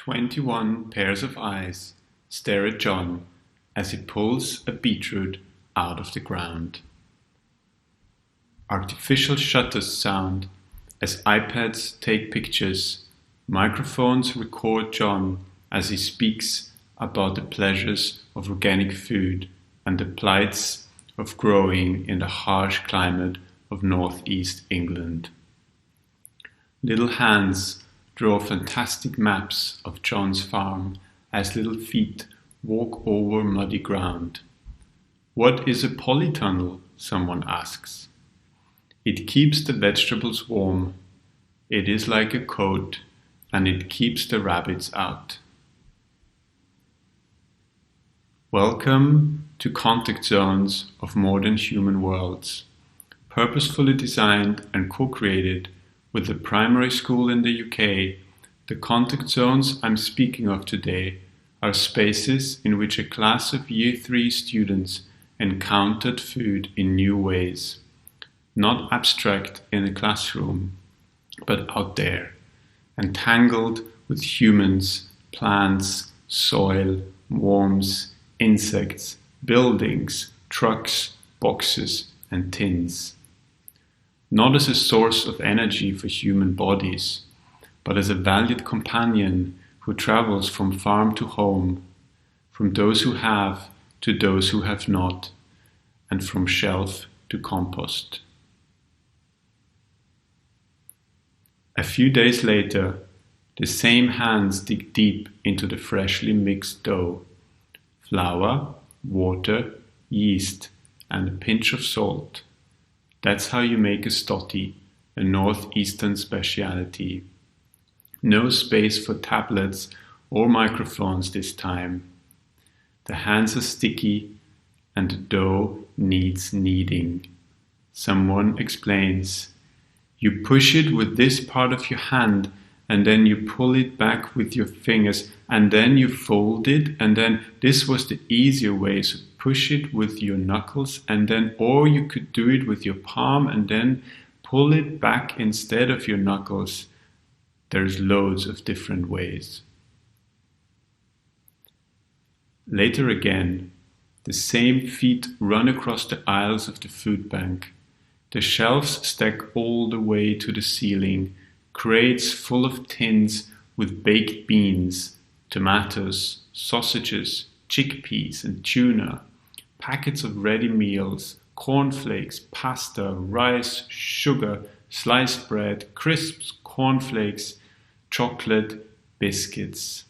21 pairs of eyes stare at John as he pulls a beetroot out of the ground. Artificial shutters sound as iPads take pictures. Microphones record John as he speaks about the pleasures of organic food and the plights of growing in the harsh climate of northeast England. Little hands draw fantastic maps of John's farm as little feet walk over muddy ground. What is a polytunnel? Someone asks. It keeps the vegetables warm. It is like a coat, and it keeps the rabbits out. Welcome to contact zones of modern human worlds, purposefully designed and co-created with the primary school in the UK. The contact zones I'm speaking of today are spaces in which a class of Year 3 students encountered food in new ways, not abstract in a classroom, but out there, entangled with humans, plants, soil, worms, insects, buildings, trucks, boxes, and tins. Not as a source of energy for human bodies, but as a valued companion who travels from farm to home, from those who have to those who have not, and from shelf to compost. A few days later, the same hands dig deep into the freshly mixed dough. Flour, water, yeast, and a pinch of salt. That's how you make a stotty, a northeastern speciality. No space for tablets or microphones this time. The hands are sticky and the dough needs kneading. Someone explains. You push it with this part of your hand and then you pull it back with your fingers and then you fold it, and then this was the easier way, so push it with your knuckles and then, or you could do it with your palm and then pull it back instead of your knuckles. There's loads of different ways. Later again, the same feet run across the aisles of the food bank. The shelves stack all the way to the ceiling, crates full of tins with baked beans, tomatoes, sausages, chickpeas and tuna, packets of ready meals, cornflakes, pasta, rice, sugar, sliced bread, crisps, cornflakes, chocolate, biscuits,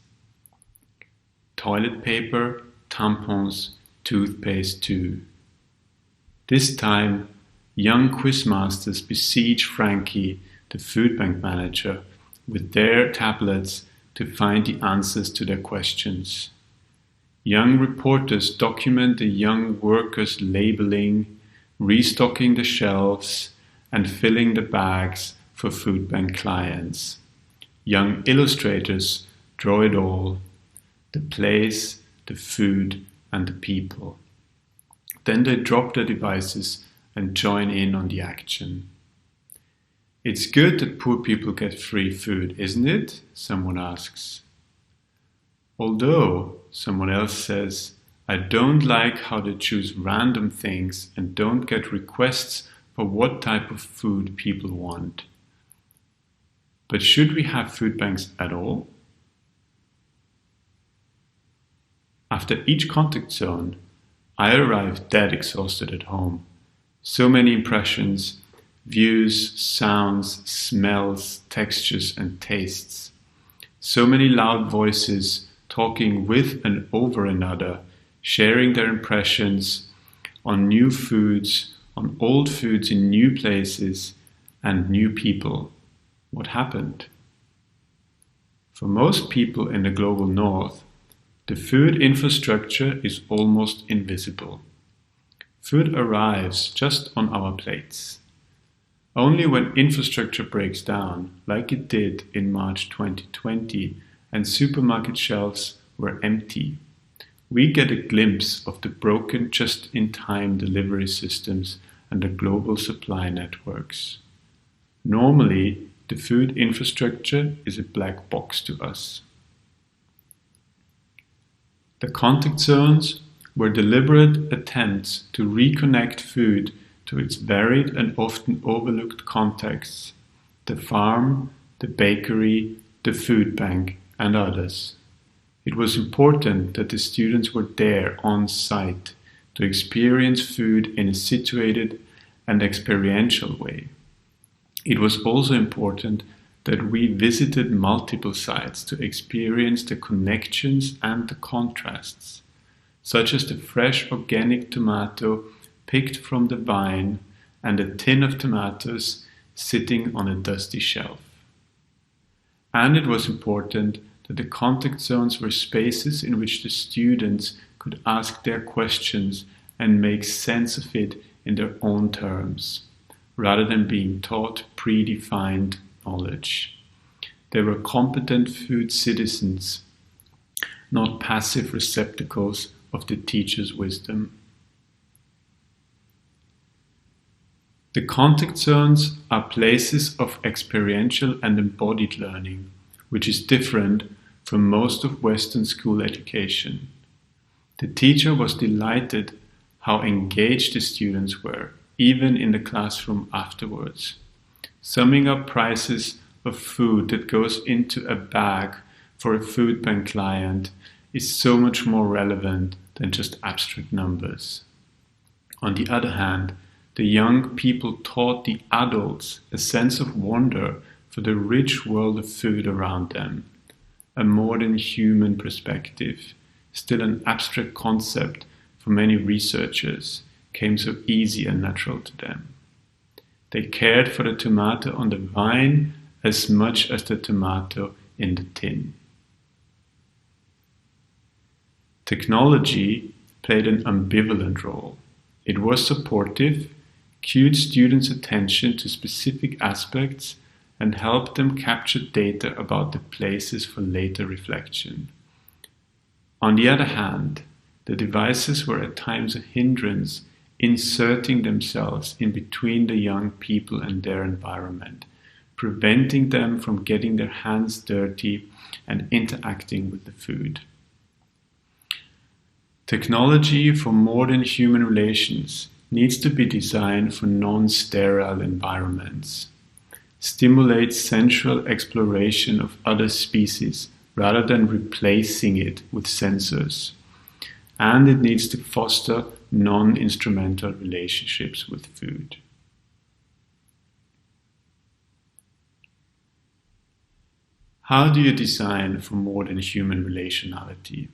toilet paper, tampons, toothpaste too. This time, young quizmasters besiege Frankie, the food bank manager, with their tablets to find the answers to their questions. Young reporters document the young workers labeling, restocking the shelves, and filling the bags for food bank clients. Young illustrators draw it all, the place, the food, and the people. Then they drop their devices and join in on the action. It's good that poor people get free food, isn't it? Someone asks. Although, someone else says, I don't like how they choose random things and don't get requests for what type of food people want. But should we have food banks at all? After each contact zone, I arrive dead exhausted at home. So many impressions, views, sounds, smells, textures, and tastes. So many loud voices talking with and over another, sharing their impressions on new foods, on old foods in new places, and new people. What happened? For most people in the global north, the food infrastructure is almost invisible. Food arrives just on our plates. Only when infrastructure breaks down, like it did in March 2020, and supermarket shelves were empty, we get a glimpse of the broken just-in-time delivery systems and the global supply networks. Normally, the food infrastructure is a black box to us. The contact zones were deliberate attempts to reconnect food to its varied and often overlooked contexts: the farm, the bakery, the food bank, and others. It was important that the students were there on site to experience food in a situated and experiential way. It was also important that we visited multiple sites to experience the connections and the contrasts, such as the fresh organic tomato picked from the vine and a tin of tomatoes sitting on a dusty shelf. And it was important that the contact zones were spaces in which the students could ask their questions and make sense of it in their own terms, rather than being taught predefined knowledge. They were competent food citizens, not passive receptacles of the teacher's wisdom. The contact zones are places of experiential and embodied learning, which is different from most of Western school education. The teacher was delighted how engaged the students were, even in the classroom afterwards. Summing up prices of food that goes into a bag for a food bank client is so much more relevant than just abstract numbers. On the other hand, the young people taught the adults a sense of wonder for the rich world of food around them, a more than human perspective, still an abstract concept for many researchers, came so easy and natural to them. They cared for the tomato on the vine as much as the tomato in the tin. Technology played an ambivalent role. It was supportive, cued students' attention to specific aspects, and helped them capture data about the places for later reflection. On the other hand, the devices were at times a hindrance, inserting themselves in between the young people and their environment, preventing them from getting their hands dirty and interacting with the food. Technology for modern human relations needs to be designed for non-sterile environments, stimulates sensual exploration of other species rather than replacing it with sensors, and it needs to foster non-instrumental relationships with food. How do you design for modern human relationality?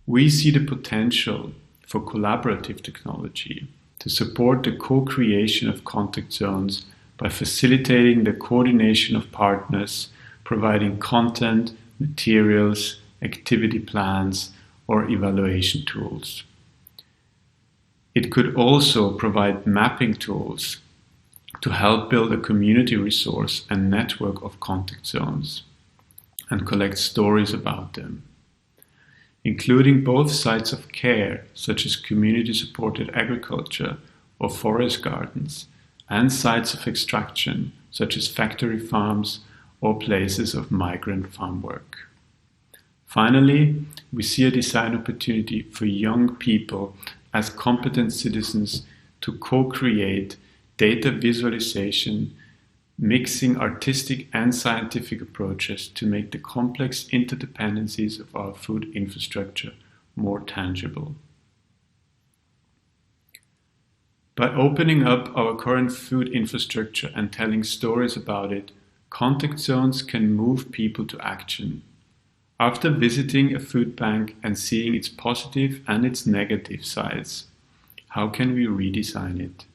We see the potential for collaborative technology to support the co-creation of contact zones by facilitating the coordination of partners, providing content, materials, activity plans, or evaluation tools. It could also provide mapping tools to help build a community resource and network of contact zones and collect stories about them, including both sites of care, such as community-supported agriculture or forest gardens, and sites of extraction, such as factory farms or places of migrant farm work. Finally, we see a design opportunity for young people as competent citizens to co-create data visualization, mixing artistic and scientific approaches to make the complex interdependencies of our food infrastructure more tangible. By opening up our current food infrastructure and telling stories about it, contact zones can move people to action. After visiting a food bank and seeing its positive and its negative sides, how can we redesign it?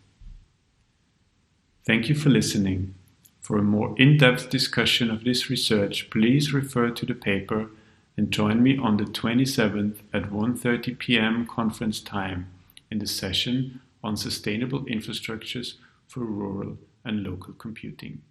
Thank you for listening. For a more in-depth discussion of this research, please refer to the paper and join me on the 27th at 1:30 p.m. conference time in the session on sustainable infrastructures for rural and local computing.